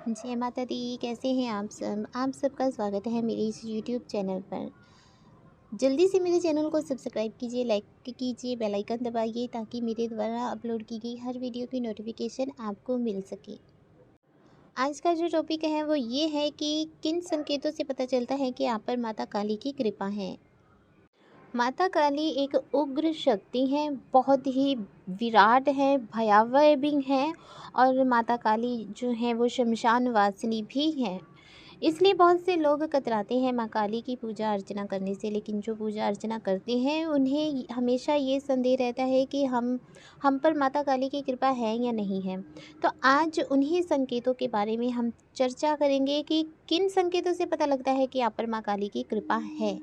जय माता दी। कैसे हैं आप सबका स्वागत है मेरे इस यूट्यूब चैनल पर। जल्दी से मेरे चैनल को सब्सक्राइब कीजिए, लाइक कीजिए, बेल आइकन दबाइए ताकि मेरे द्वारा अपलोड की गई हर वीडियो की नोटिफिकेशन आपको मिल सके। आज का जो टॉपिक है वो ये है कि किन संकेतों से पता चलता है कि आप पर माता काली की कृपा है। माता काली एक उग्र शक्ति हैं, बहुत ही विराट है, भयावह भी हैं और माता काली जो हैं वो शमशान वासिनी भी हैं। इसलिए बहुत से लोग कतराते हैं माँ काली की पूजा अर्चना करने से, लेकिन जो पूजा अर्चना करते हैं उन्हें हमेशा ये संदेह रहता है कि हम पर माता काली की कृपा है या नहीं है। तो आज उन्हीं संकेतों के बारे में हम चर्चा करेंगे कि किन संकेतों से पता लगता है कि आप पर माँ काली की कृपा है।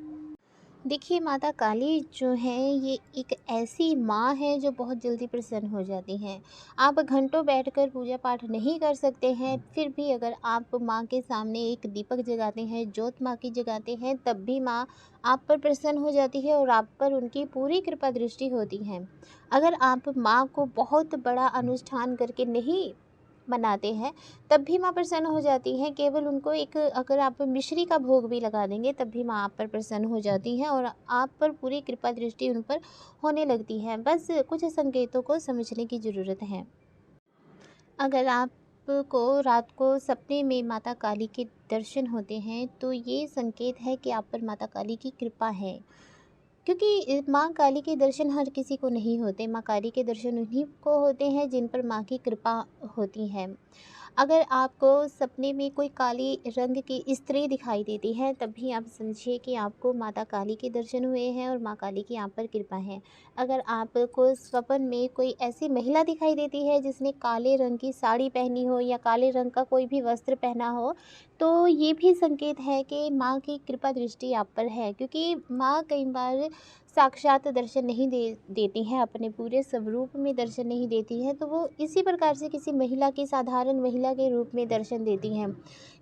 देखिए, माता काली जो है ये एक ऐसी माँ है जो बहुत जल्दी प्रसन्न हो जाती हैं। आप घंटों बैठकर पूजा पाठ नहीं कर सकते हैं, फिर भी अगर आप माँ के सामने एक दीपक जगाते हैं, जोत माँ की जगाते हैं, तब भी माँ आप पर प्रसन्न हो जाती है और आप पर उनकी पूरी कृपा दृष्टि होती है। अगर आप माँ को बहुत बड़ा अनुष्ठान करके नहीं मनाते हैं, तब भी माँ प्रसन्न हो जाती हैं। केवल उनको एक अगर आप मिश्री का भोग भी लगा देंगे तब भी माँ आप पर प्रसन्न हो जाती हैं और आप पर पूरी कृपा दृष्टि उन पर होने लगती है। बस कुछ संकेतों को समझने की ज़रूरत है। अगर आपको रात को सपने में माता काली के दर्शन होते हैं तो ये संकेत है कि आप पर माता काली की कृपा है। क्योंकि माँ काली के दर्शन हर किसी को नहीं होते। माँ काली के दर्शन उन्हीं को होते हैं जिन पर माँ की कृपा होती है। अगर आपको सपने में कोई काली रंग की स्त्री दिखाई देती है तब भी आप समझिए कि आपको माता काली के दर्शन हुए हैं और माँ काली की आप पर कृपा है। अगर आपको स्वप्न में कोई ऐसी महिला दिखाई देती है जिसने काले रंग की साड़ी पहनी हो या काले रंग का कोई भी वस्त्र पहना हो, तो ये भी संकेत है कि माँ की कृपा दृष्टि आप पर है। क्योंकि माँ कई बार साक्षात दर्शन नहीं देती हैं, अपने पूरे स्वरूप में दर्शन नहीं देती हैं, तो वो इसी प्रकार से किसी महिला की, साधारण महिला के रूप में दर्शन देती हैं।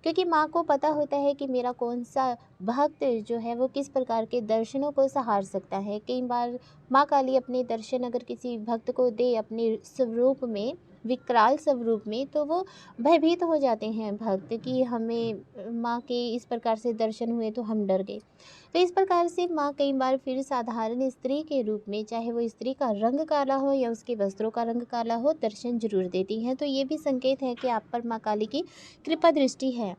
क्योंकि माँ को पता होता है कि मेरा कौन सा भक्त जो है वो किस प्रकार के दर्शनों को सहार सकता है। कई बार माँ काली अपने दर्शन अगर किसी भक्त को दे अपने स्वरूप में, विकराल स्वरूप में, तो वो भयभीत हो जाते हैं भक्त कि हमें माँ के इस प्रकार से दर्शन हुए तो हम डर गए। तो इस प्रकार से माँ कई बार फिर साधारण स्त्री के रूप में, चाहे वो स्त्री का रंग काला हो या उसके वस्त्रों का रंग काला हो, दर्शन जरूर देती हैं। तो ये भी संकेत है कि आप पर माँ काली की कृपा दृष्टि है।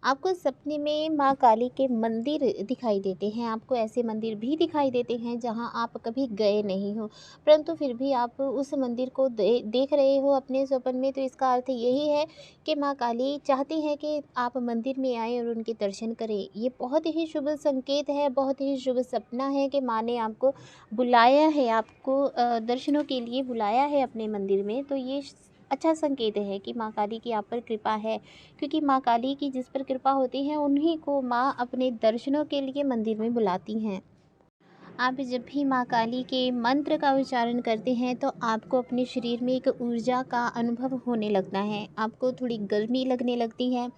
आपको सपने में माँ काली के मंदिर दिखाई देते हैं। आपको ऐसे मंदिर भी दिखाई देते हैं जहाँ आप कभी गए नहीं हो, परंतु फिर भी आप उस मंदिर को देख रहे हो अपने स्वप्न में। तो इसका अर्थ यही है कि माँ काली चाहती है कि आप मंदिर में आएँ और उनके दर्शन करें। ये बहुत ही शुभ संकेत है, बहुत ही शुभ सपना है कि माँ ने आपको बुलाया है, आपको दर्शनों के लिए बुलाया है अपने मंदिर में। तो ये अच्छा संकेत है कि माँ काली की आप पर कृपा है। क्योंकि माँ काली की जिस पर कृपा होती है उन्हीं को माँ अपने दर्शनों के लिए मंदिर में बुलाती हैं। आप जब भी माँ काली के मंत्र का उच्चारण करते हैं तो आपको अपने शरीर में एक ऊर्जा का अनुभव होने लगता है। आपको थोड़ी गर्मी लगने लगती है।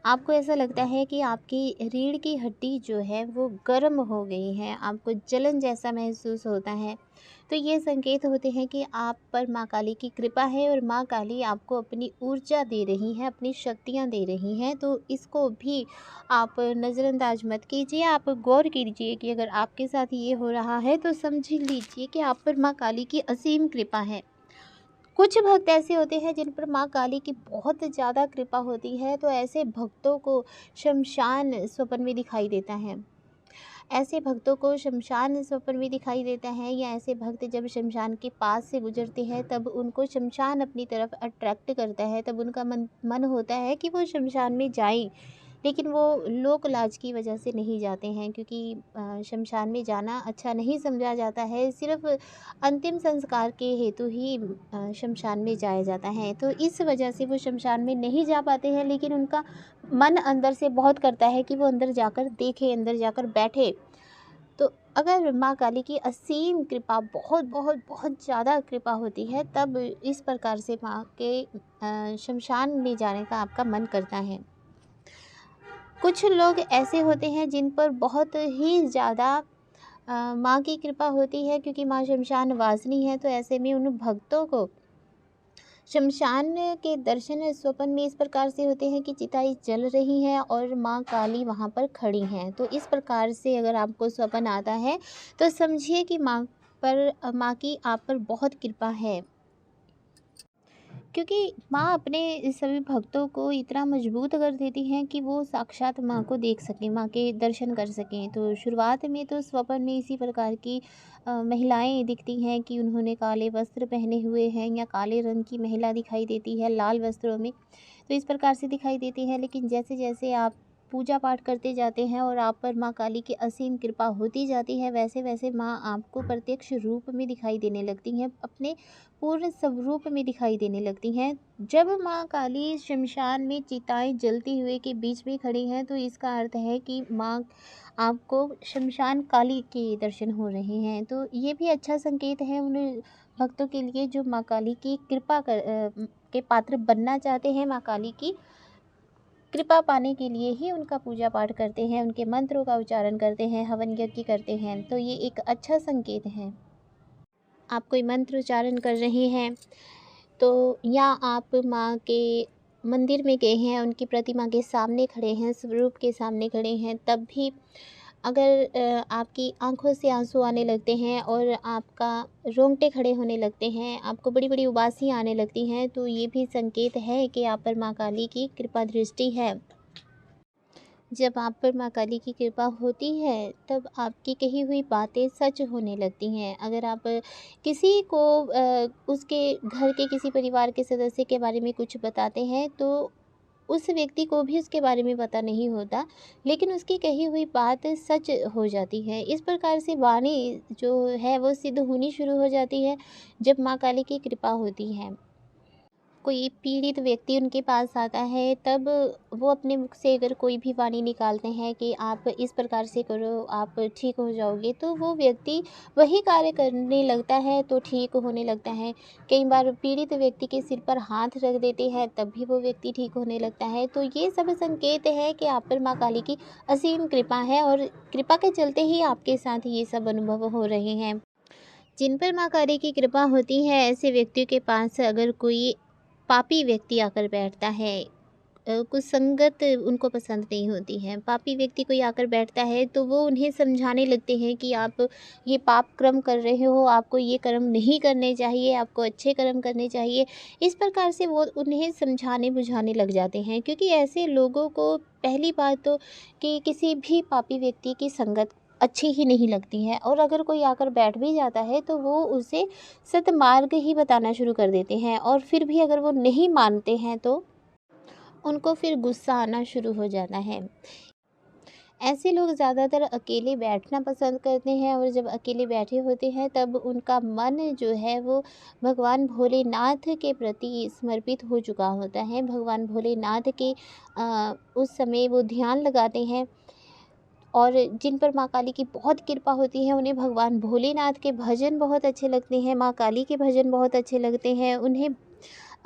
आपको ऐसा लगता है कि आपकी रीढ़ की हड्डी जो है वो गर्म हो गई है। आपको जलन जैसा महसूस होता है। तो ये संकेत होते हैं कि आप पर माँ काली की कृपा है और माँ काली आपको अपनी ऊर्जा दे रही हैं, अपनी शक्तियाँ दे रही हैं। तो इसको भी आप नज़रअंदाज मत कीजिए। आप गौर कीजिए कि अगर आपके साथ ये हो रहा है तो समझ लीजिए कि आप पर माँ काली की असीम कृपा है। कुछ भक्त ऐसे होते हैं जिन पर माँ काली की बहुत ज़्यादा कृपा होती है, तो ऐसे भक्तों को शमशान स्वप्न में दिखाई देता है। ऐसे भक्तों को शमशान स्वप्न में दिखाई देता है, या ऐसे भक्त जब शमशान के पास से गुजरते हैं तब उनको शमशान अपनी तरफ अट्रैक्ट करता है। तब उनका मन होता है कि वो शमशान में जाएं, लेकिन वो लोक लाज की वजह से नहीं जाते हैं। क्योंकि शमशान में जाना अच्छा नहीं समझा जाता है। सिर्फ अंतिम संस्कार के हेतु ही शमशान में जाया जाता है। तो इस वजह से वो शमशान में नहीं जा पाते हैं, लेकिन उनका मन अंदर से बहुत करता है कि वो अंदर जाकर देखे, अंदर जाकर बैठे। तो अगर माँ काली की असीम कृपा, बहुत बहुत बहुत ज़्यादा कृपा होती है, तब इस प्रकार से माँ के शमशान में जाने का आपका मन करता है। कुछ लोग ऐसे होते हैं जिन पर बहुत ही ज़्यादा माँ की कृपा होती है, क्योंकि माँ शमशान वासिनी है। तो ऐसे में उन भक्तों को शमशान के दर्शन स्वप्न में इस प्रकार से होते हैं कि चिताएं जल रही हैं और माँ काली वहाँ पर खड़ी हैं। तो इस प्रकार से अगर आपको स्वप्न आता है तो समझिए कि माँ की आप पर बहुत कृपा है, क्योंकि माँ अपने सभी भक्तों को इतना मजबूत कर देती हैं कि वो साक्षात माँ को देख सकें, माँ के दर्शन कर सकें। तो शुरुआत में तो स्वप्न में इसी प्रकार की महिलाएं दिखती हैं कि उन्होंने काले वस्त्र पहने हुए हैं, या काले रंग की महिला दिखाई देती है लाल वस्त्रों में। तो इस प्रकार से दिखाई देती है, लेकिन जैसे जैसे आप पूजा पाठ करते जाते हैं और आप पर माँ काली की असीम कृपा होती जाती है, वैसे वैसे माँ आपको प्रत्यक्ष रूप में दिखाई देने लगती हैं, अपने पूर्ण स्वरूप में दिखाई देने लगती हैं। जब माँ काली शमशान में चिताएं जलती हुए के बीच में खड़ी हैं, तो इसका अर्थ है कि माँ आपको शमशान काली के दर्शन हो रहे हैं। तो ये भी अच्छा संकेत है उन भक्तों के लिए जो माँ काली की के पात्र बनना चाहते हैं, माँ काली की कृपा पाने के लिए ही उनका पूजा पाठ करते हैं, उनके मंत्रों का उच्चारण करते हैं, हवन यज्ञ करते हैं। तो ये एक अच्छा संकेत है। आप कोई मंत्र उच्चारण कर रहे हैं तो, या आप माँ के मंदिर में गए हैं, उनकी प्रतिमा के सामने खड़े हैं, स्वरूप के सामने खड़े हैं, तब भी अगर आपकी आंखों से आंसू आने लगते हैं और आपका रोंगटे खड़े होने लगते हैं, आपको बड़ी बड़ी उबासी आने लगती हैं, तो ये भी संकेत है कि आप पर माँ काली की कृपा दृष्टि है। जब आप पर माँ काली की कृपा होती है तब आपकी कही हुई बातें सच होने लगती हैं। अगर आप किसी को उसके घर के किसी परिवार के सदस्य के बारे में कुछ बताते हैं, तो उस व्यक्ति को भी उसके बारे में पता नहीं होता, लेकिन उसकी कही हुई बात सच हो जाती है। इस प्रकार से वाणी जो है वो सिद्ध होनी शुरू हो जाती है जब माँ काली की कृपा होती है। कोई पीड़ित व्यक्ति उनके पास आता है, तब वो अपने मुख से अगर कोई भी वाणी निकालते हैं कि आप इस प्रकार से करो, आप ठीक हो जाओगे, तो वो व्यक्ति वही कार्य करने लगता है, तो ठीक होने लगता है। कई बार पीड़ित व्यक्ति के सिर पर हाथ रख देते हैं, तब भी वो व्यक्ति ठीक होने लगता है। तो ये सब संकेत है कि आप पर माँ काली की असीम कृपा है, और कृपा के चलते ही आपके साथ ये सब अनुभव हो रहे हैं। जिन पर माँ काली की कृपा होती है, ऐसे व्यक्तियों के पास अगर कोई पापी व्यक्ति आकर बैठता है, कुछ संगत उनको पसंद नहीं होती है, पापी व्यक्ति कोई आकर बैठता है, तो वो उन्हें समझाने लगते हैं कि आप ये पाप कर्म कर रहे हो, आपको ये कर्म नहीं करने चाहिए, आपको अच्छे कर्म करने चाहिए। इस प्रकार से वो उन्हें समझाने बुझाने लग जाते हैं, क्योंकि ऐसे लोगों को पहली बात तो कि किसी भी पापी व्यक्ति की संगत अच्छी ही नहीं लगती है, और अगर कोई आकर बैठ भी जाता है तो वो उसे सतमार्ग ही बताना शुरू कर देते हैं, और फिर भी अगर वो नहीं मानते हैं तो उनको फिर गुस्सा आना शुरू हो जाता है। ऐसे लोग ज़्यादातर अकेले बैठना पसंद करते हैं, और जब अकेले बैठे होते हैं तब उनका मन जो है वो भगवान भोलेनाथ के प्रति समर्पित हो चुका होता है। भगवान भोलेनाथ के उस समय वो ध्यान लगाते हैं, और जिन पर माँ काली की बहुत कृपा होती है उन्हें भगवान भोलेनाथ के भजन बहुत अच्छे लगते हैं, माँ काली के भजन बहुत अच्छे लगते हैं। उन्हें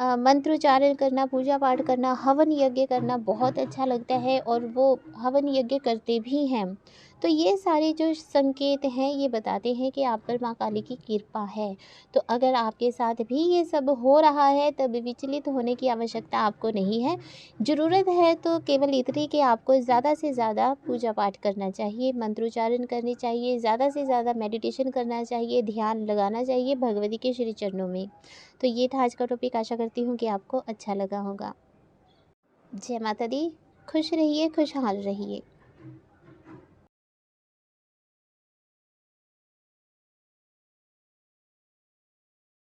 मंत्रोच्चारण करना, पूजा पाठ करना, हवन यज्ञ करना बहुत अच्छा लगता है, और वो हवन यज्ञ करते भी हैं। तो ये सारे जो संकेत हैं ये बताते हैं कि आप पर माँ काली की कृपा है। तो अगर आपके साथ भी ये सब हो रहा है तब विचलित होने की आवश्यकता आपको नहीं है। ज़रूरत है तो केवल इतनी कि आपको ज़्यादा से ज़्यादा पूजा पाठ करना चाहिए, मंत्रोच्चारण करने चाहिए, ज़्यादा से ज़्यादा मेडिटेशन करना चाहिए, ध्यान लगाना चाहिए भगवती के श्री चरणों में। तो ये था आज का टॉपिक। आशा करती हूँ कि आपको अच्छा लगा होगा। जय माता दी। खुश रहिए, खुशहाल रहिए।